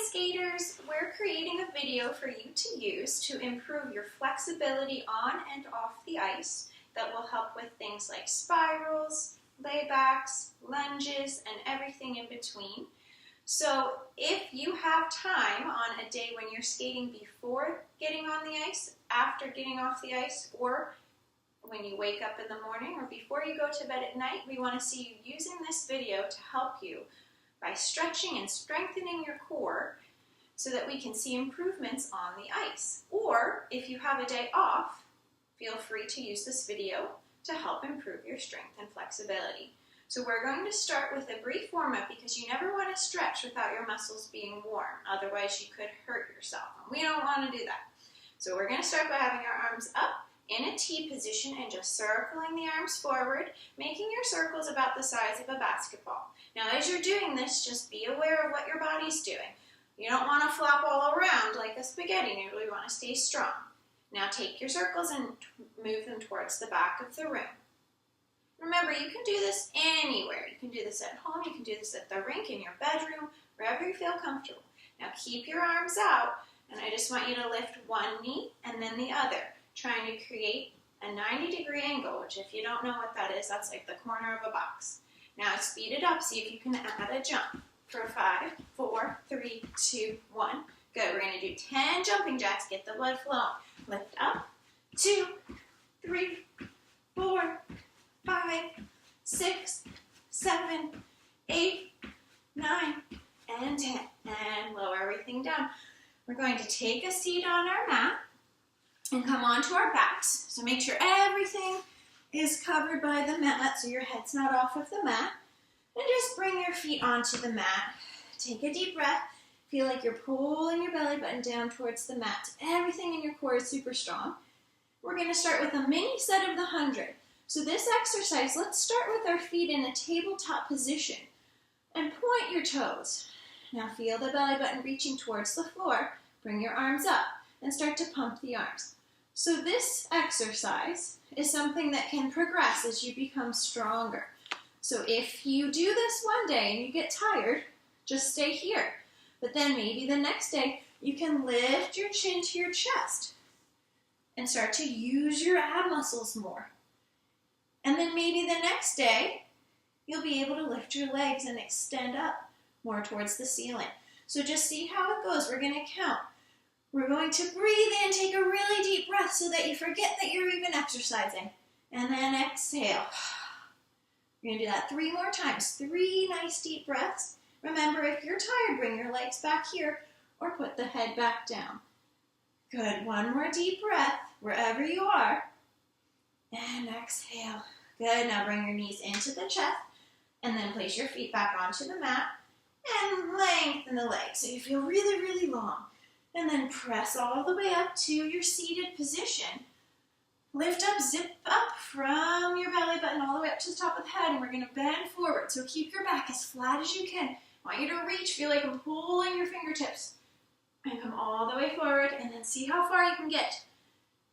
Hi skaters, we're creating a video for you to use to improve your flexibility on and off the ice that will help with things like spirals, laybacks, lunges, and everything in between. So if you have time on a day when you're skating before getting on the ice, after getting off the ice, or when you wake up in the morning or before you go to bed at night, we want to see you using this video to help you by stretching and strengthening your core so that we can see improvements on the ice. Or if you have a day off, feel free to use this video to help improve your strength and flexibility. So we're going to start with a brief warm-up because you never want to stretch without your muscles being warm. Otherwise you could hurt yourself, and we don't want to do that. So we're going to start by having our arms up in a T position and just circling the arms forward, making your circles about the size of a basketball. Now as you're doing this, just be aware of what your body's doing. You don't want to flop all around like a spaghetti noodle. You want to stay strong. Now take your circles and move them towards the back of the room. Remember, you can do this anywhere. You can do this at home, you can do this at the rink, in your bedroom, wherever you feel comfortable. Now keep your arms out, and I just want you to lift one knee and then the other, trying to create a 90-degree angle, which if you don't know what that is, that's like the corner of a box. Now speed it up, see if you can add a jump. For 5, 4, 3, 2, 1. Good, we're going to do 10 jumping jacks, get the blood flowing. Lift up, 2, 3, 4, 5, 6, 7, 8, 9, and 10. And lower everything down. We're going to take a seat on our mat and come onto our backs. So make sure everything is covered by the mat so your head's not off of the mat. And just bring your feet onto the mat. Take a deep breath. Feel like you're pulling your belly button down towards the mat. Everything in your core is super strong. We're going to start with a mini set of the 100. So this exercise, let's start with our feet in a tabletop position and point your toes. Now feel the belly button reaching towards the floor. Bring your arms up and start to pump the arms. So this exercise is something that can progress as you become stronger. So if you do this one day and you get tired, just stay here. But then maybe the next day you can lift your chin to your chest and start to use your ab muscles more. And then maybe the next day you'll be able to lift your legs and extend up more towards the ceiling. So just see how it goes. We're going to count. We're going to breathe in, take a really deep breath so that you forget that you're even exercising. And then exhale. We're going to do that 3 more times. 3 nice deep breaths. Remember, if you're tired, bring your legs back here or put the head back down. Good. 1 more deep breath wherever you are. And exhale. Good. Now bring your knees into the chest and then place your feet back onto the mat and lengthen the legs so you feel really, really long. And then press all the way up to your seated position. Lift up, zip up from your belly button all the way up to the top of the head, and we're going to bend forward. So keep your back as flat as you can. I want you to reach, feel like I'm pulling your fingertips. And come all the way forward, and then see how far you can get.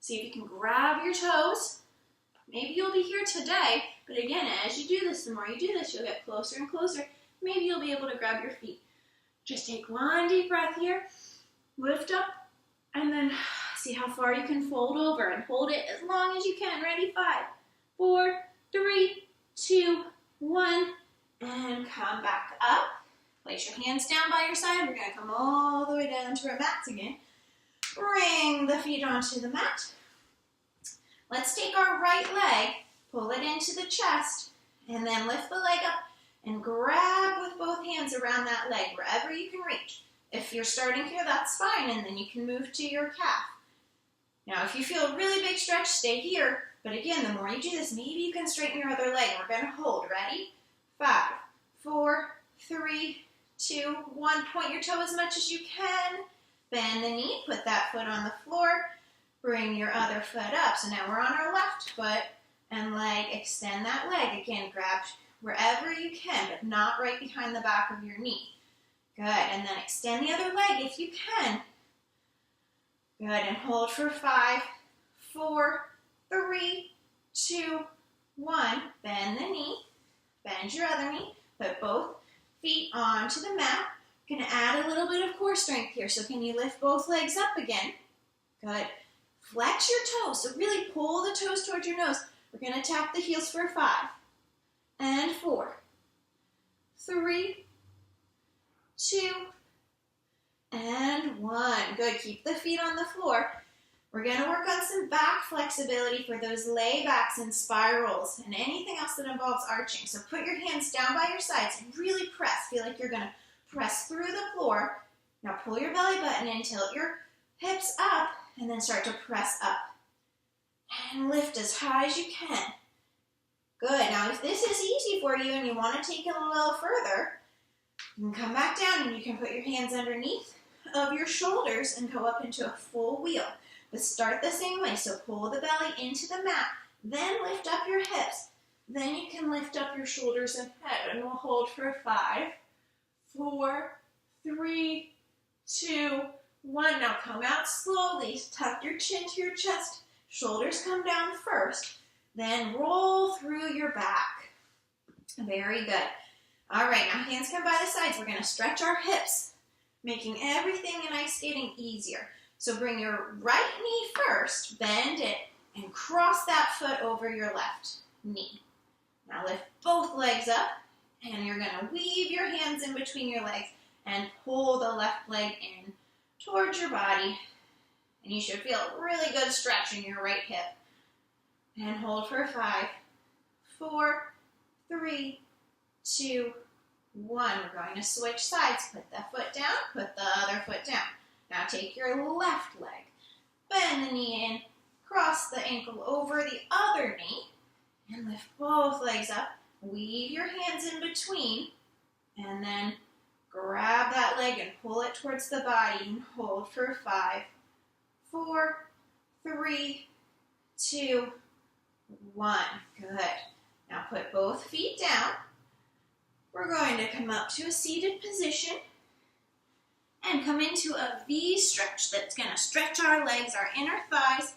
See if you can grab your toes. Maybe you'll be here today, but again, as you do this, the more you do this, you'll get closer and closer. Maybe you'll be able to grab your feet. Just take 1 deep breath here. Lift up, and then see how far you can fold over and hold it as long as you can. Ready? 5, 4, 3, 2, 1, and come back up. Place your hands down by your side. We're going to come all the way down to our mats again. Bring the feet onto the mat. Let's take our right leg, pull it into the chest, and then lift the leg up and grab with both hands around that leg wherever you can reach. If you're starting here, that's fine, and then you can move to your calf. Now, if you feel a really big stretch, stay here. But again, the more you do this, maybe you can straighten your other leg. We're going to hold. Ready? 5, 4, 3, 2, 1. Point your toe as much as you can. Bend the knee. Put that foot on the floor. Bring your other foot up. So now we're on our left foot and leg. Extend that leg. Again, grab wherever you can, but not right behind the back of your knee. Good. And then extend the other leg if you can. Good. And hold for 5, 4, 3, 2, 1. Bend the knee. Bend your other knee. Put both feet onto the mat. Gonna add a little bit of core strength here. So can you lift both legs up again? Good. Flex your toes. So really pull the toes towards your nose. We're gonna tap the heels for 5 and 4, 3, 2, and 1. Good. Keep the feet on the floor. We're going to work on some back flexibility for those laybacks and spirals and anything else that involves arching. So put your hands down by your sides and really press. Feel like you're going to press through the floor. Now pull your belly button in, tilt your hips up, and then start to press up. And lift as high as you can. Good. Now if this is easy for you and you want to take it a little further, you can come back down and you can put your hands underneath of your shoulders and go up into a full wheel. But start the same way. So pull the belly into the mat, then lift up your hips. Then you can lift up your shoulders and head, and we'll hold for 5, 4, 3, 2, 1. Now come out slowly. Tuck your chin to your chest. Shoulders come down first. Then roll through your back. Very good. All right, now hands come by the sides. We're going to stretch our hips, making everything in ice skating easier. So bring your right knee first, bend it, and cross that foot over your left knee. Now lift both legs up, and you're going to weave your hands in between your legs and pull the left leg in towards your body. And you should feel a really good stretch in your right hip. And hold for 5, 4, 3, 2, 1. We're going to switch sides. Put the foot down, put the other foot down. Now take your left leg, bend the knee in, cross the ankle over the other knee, and lift both legs up. Weave your hands in between, and then grab that leg and pull it towards the body and hold for 5, 4, 3, 2, 1. Good. Now put both feet down. We're going to come up to a seated position and come into a V stretch that's going to stretch our legs, our inner thighs,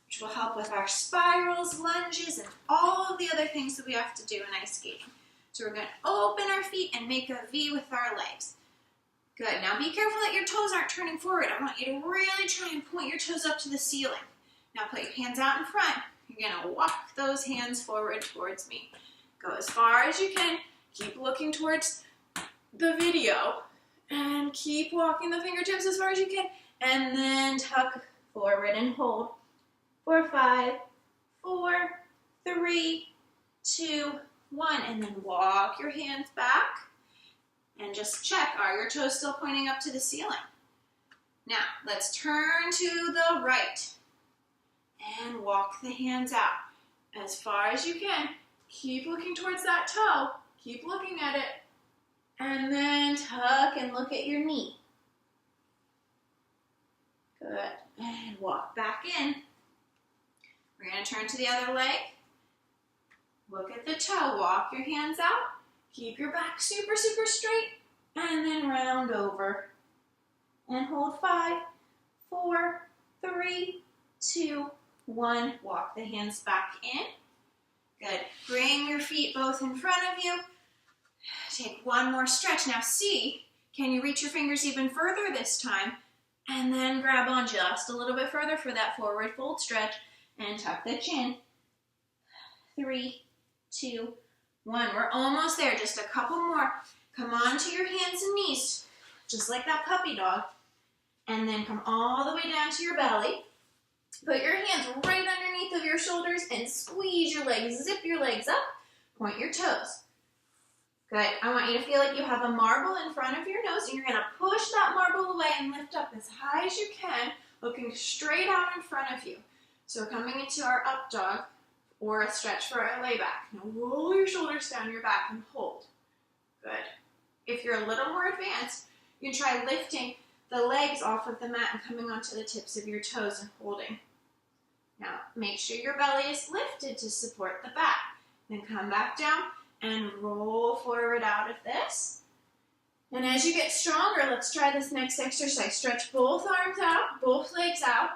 which will help with our spirals, lunges, and all of the other things that we have to do in ice skating. So we're going to open our feet and make a V with our legs. Good. Now be careful that your toes aren't turning forward. I want you to really try and point your toes up to the ceiling. Now put your hands out in front. You're going to walk those hands forward towards me. Go as far as you can. Keep looking towards the video. And keep walking the fingertips as far as you can. And then tuck forward and hold for 5, 4, 3, 2, 1. And then walk your hands back. And just check, are your toes still pointing up to the ceiling? Now, let's turn to the right. And walk the hands out as far as you can. Keep looking towards that toe. Keep looking at it. And then tuck and look at your knee. Good. And walk back in. We're going to turn to the other leg. Look at the toe. Walk your hands out. Keep your back super, super straight. And then round over. And hold 5, 4, 3, 2, 1. Walk the hands back in. Good. Bring your feet both in front of you. Take one more stretch. Now see, can you reach your fingers even further this time? And then grab on just a little bit further for that forward fold stretch. And tuck the chin. 3, 2, 1. We're almost there. Just a couple more. Come on to your hands and knees, just like that puppy dog. And then come all the way down to your belly. Put your hands right underneath of your shoulders and squeeze your legs. Zip your legs up. Point your toes. Good. I want you to feel like you have a marble in front of your nose, and you're going to push that marble away and lift up as high as you can, looking straight out in front of you. So we're coming into our up dog or a stretch for our layback. Now roll your shoulders down your back and hold. Good. If you're a little more advanced, you can try lifting the legs off of the mat and coming onto the tips of your toes and holding. Now make sure your belly is lifted to support the back. Then come back down and roll forward out of this. And as you get stronger, let's try this next exercise. Stretch both arms out, both legs out.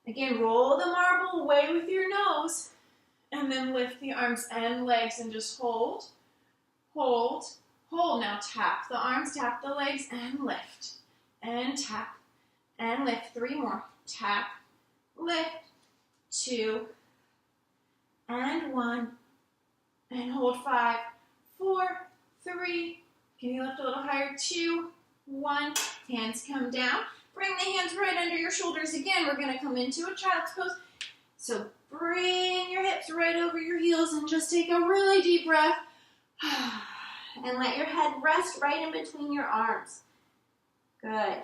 Again, roll the marble away with your nose. And then lift the arms and legs and just hold, hold, Hold. Now tap the arms, tap the legs, and lift. And tap and lift. 3 more. Tap, lift, 2, and 1. And hold 5, 4, 3. Can you lift a little higher? 2, 1. Hands come down. Bring the hands right under your shoulders again. We're going to come into a child's pose. So bring your hips right over your heels and just take a really deep breath. And let your head rest right in between your arms. Good.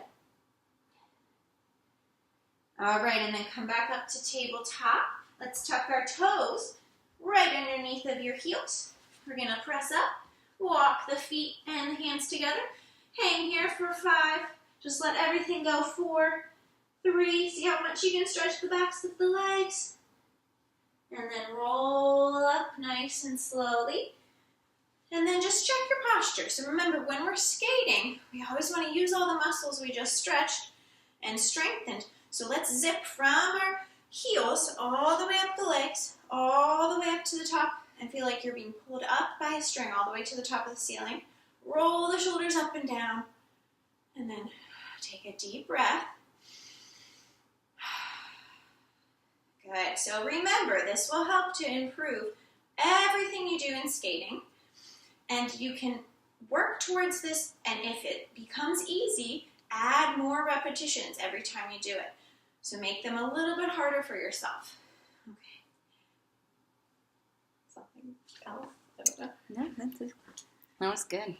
All right, and then come back up to tabletop. Let's tuck our toes right underneath of your heels. We're going to press up, walk the feet and the hands together. Hang here for 5. Just let everything go. 4, 3. See how much you can stretch the backs of the legs. And then roll up nice and slowly. And then just check your posture. So remember, when we're skating, we always want to use all the muscles we just stretched and strengthened. So let's zip from our heels all the way up the legs, all the way up to the top, and feel like you're being pulled up by a string all the way to the top of the ceiling. Roll the shoulders up and down, and then take a deep breath. Good. So remember, this will help to improve everything you do in skating, and you can work towards this, and if it becomes easy, add more repetitions every time you do it. So make them a little bit harder for yourself. Okay. Something else? I don't know. No, that was good.